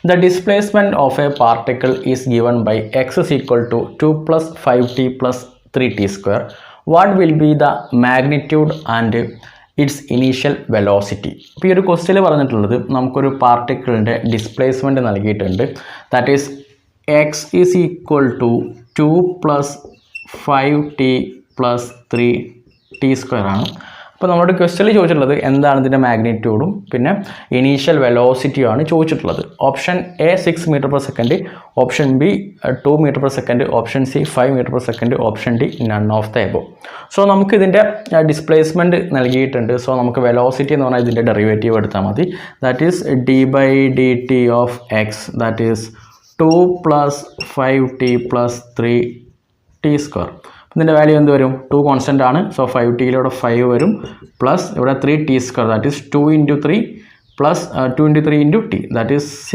The displacement of a particle is given by x is equal to 2 plus 5t plus 3t square. What will be the magnitude and its initial velocity? ഇപ്പോൾ ഈ ഒരു ക്വസ്റ്റ്യനിൽ പറഞ്ഞിട്ടുള്ളത് നമുക്കൊരു പാർട്ടിക്കിളിൻ്റെ displacement നൽകിയിട്ടുണ്ട്. That is X is equal to 2 plus 5t plus 3t square ആണ്. അപ്പോൾ നമ്മുടെ ക്വസ്റ്റ്യനിൽ ചോദിച്ചിട്ടുള്ളത് എന്താണ് ഇതിൻ്റെ മാഗ്നിറ്റ്യൂഡും പിന്നെ ഇനീഷ്യൽ വെലോസിറ്റിയും ആണ് ചോദിച്ചിട്ടുള്ളത്. Option A 6 metre per second, option B 2 metre per second, option C 5 metre per second, option D none of the above. So നമുക്ക് ഇതിൻ്റെ ഡിസ്പ്ലേസ്മെൻറ്റ് നൽകിയിട്ടുണ്ട്. സോ നമുക്ക് വെലോസിറ്റി എന്ന് പറഞ്ഞാൽ ഇതിൻ്റെ ഡെറിവേറ്റീവ് എടുത്താൽ മതി. That is D by D T of X, that is 2 plus 5t plus 3t square. ഇതിൻ്റെ വാല്യൂ എന്ത് വരും? 2 കോൺസ്റ്റൻ്റ് ആണ്. സോ 5tയിലൂടെ 5 വരും പ്ലസ് ഇവിടെ 3t square, that is 2 into 3 plus 2 into 3 into t, that is 6